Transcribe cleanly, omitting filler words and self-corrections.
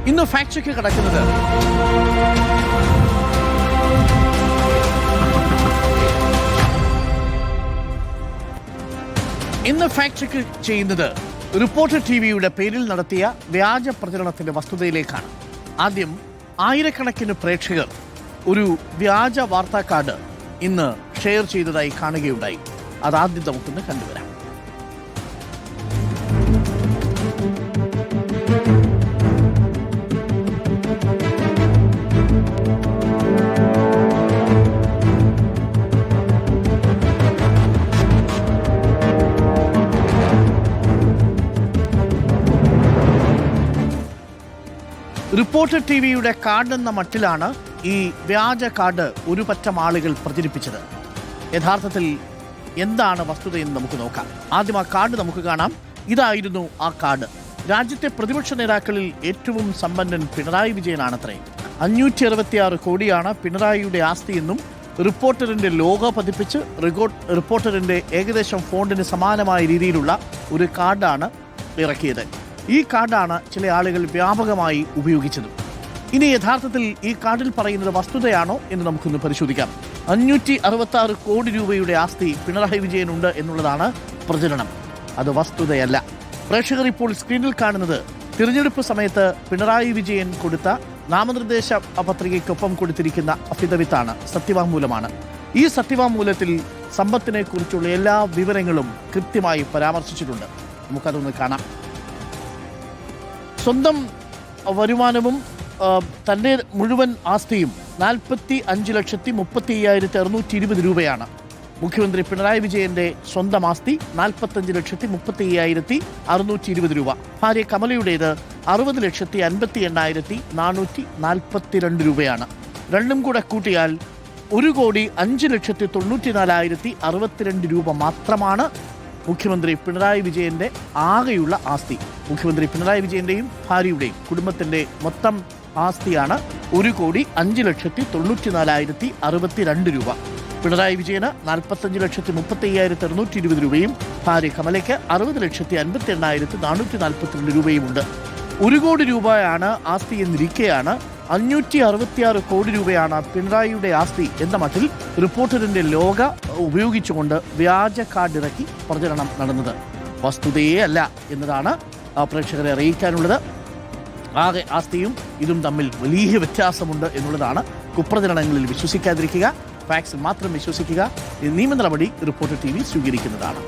ഇന്ന് fact check കിടക്കുന്നത് ചെയ്യുന്നത് റിപ്പോർട്ടർ ടിവിയുടെ പേരിൽ നടത്തിയ വ്യാജ പ്രചരണത്തിന്റെ വസ്തുതയിലേക്കാണ്. ആദ്യം ആയിരക്കണക്കിന് പ്രേക്ഷകർ ഒരു വ്യാജ വാർത്താ കാർഡ് ഇന്ന് ഷെയർ ചെയ്തതായി കാണുകയുണ്ടായി. അതാദ്യം നമുക്കൊന്ന് കണ്ടുവരാം. റിപ്പോർട്ടർ ടിവിയുടെ കാർഡ് എന്ന മട്ടിലാണ് ഈ വ്യാജ കാർഡ് ഒരു പറ്റം ആളുകൾ പ്രചരിപ്പിച്ചത്. യഥാർത്ഥത്തിൽ എന്താണ് വസ്തുതയെന്ന് നമുക്ക് നോക്കാം. ആദ്യം ആ കാർഡ് നമുക്ക് കാണാം. ഇതായിരുന്നു ആ കാർഡ്. രാജ്യത്തെ പ്രതിപക്ഷ നേതാക്കളിൽ ഏറ്റവും സമ്പന്നൻ പിണറായി വിജയനാണത്രേ. 566 കോടിയാണ് പിണറായിയുടെ ആസ്തിയെന്നും റിപ്പോർട്ടറിന്റെ ലോഗോ പതിപ്പിച്ച് റിപ്പോർട്ടറിന്റെ ഏകദേശം ഫോണ്ടിന് സമാനമായ രീതിയിലുള്ള ഒരു കാർഡാണ് ഇറക്കിയത്. ഈ കാർഡാണ് ചില ആളുകൾ വ്യാപകമായി ഉപയോഗിച്ചത്. ഇനി യഥാർത്ഥത്തിൽ ഈ കാർഡിൽ പറയുന്നത് വസ്തുതയാണോ എന്ന് നമുക്കൊന്ന് പരിശോധിക്കാം. 566 കോടി രൂപയുടെ ആസ്തി പിണറായി വിജയനുണ്ട് എന്നുള്ളതാണ് പ്രചരണം. അത് വസ്തുതയല്ല. പ്രേക്ഷകർ ഇപ്പോൾ സ്ക്രീനിൽ കാണുന്നത് തിരഞ്ഞെടുപ്പ് സമയത്ത് പിണറായി വിജയൻ കൊടുത്ത നാമനിർദ്ദേശ പത്രികയ്ക്കൊപ്പം കൊടുത്തിരിക്കുന്ന അഫിഡവിറ്റാണ്, സത്യവാങ്മൂലമാണ്. ഈ സത്യവാങ്മൂലത്തിൽ സമ്പത്തിനെ കുറിച്ചുള്ള എല്ലാ വിവരങ്ങളും കൃത്യമായി പരാമർശിച്ചിട്ടുണ്ട്. നമുക്കതൊന്ന് കാണാം. സ്വന്തം വരുമാനവും തൻ്റെ മുഴുവൻ ആസ്തിയും 45,35,620 രൂപയാണ്. മുഖ്യമന്ത്രി പിണറായി വിജയന്റെ സ്വന്തം ആസ്തി 45,35,620 രൂപ. ഭാര്യ കമലയുടേത് 60,58,442 രൂപയാണ്. രണ്ടും കൂടെ കൂട്ടിയാൽ 1,05,94,062 രൂപ മാത്രമാണ് മുഖ്യമന്ത്രി പിണറായി വിജയന്റെ ആകെയുള്ള ആസ്തി. മുഖ്യമന്ത്രി പിണറായി വിജയന്റെയും ഭാര്യയുടെയും കുടുംബത്തിന്റെ മൊത്തം ആസ്തിയാണ് 1,05,94,062 രൂപ. പിണറായി വിജയന് 45,35,620 രൂപയും ഭാര്യ കമലയ്ക്ക് 60,58,442 രൂപയുമുണ്ട്. 1 കോടി രൂപയാണ് ആസ്തി എന്നിരിക്കെയാണ് 566 കോടി രൂപയാണ് പിണറായിയുടെ ആസ്തി എന്ന മട്ടിൽ റിപ്പോർട്ടറിന്റെ ലോഗോ ഉപയോഗിച്ചുകൊണ്ട് വ്യാജ കാർഡ് ഇറക്കി പ്രചരണം നടന്നത്. വസ്തുതയേ അല്ല എന്നതാണ് പ്രേക്ഷകരെ അറിയിക്കാനുള്ളത്. ആകെ ആസ്തിയും ഇതും തമ്മിൽ വലിയ വ്യത്യാസമുണ്ട് എന്നുള്ളതാണ്. കുപ്രചരണങ്ങളിൽ വിശ്വസിക്കാതിരിക്കുക, ഫാക്സിൽ മാത്രം വിശ്വസിക്കുക. നിയമ നടപടി റിപ്പോർട്ടർ ടിവി സ്വീകരിക്കുന്നതാണ്.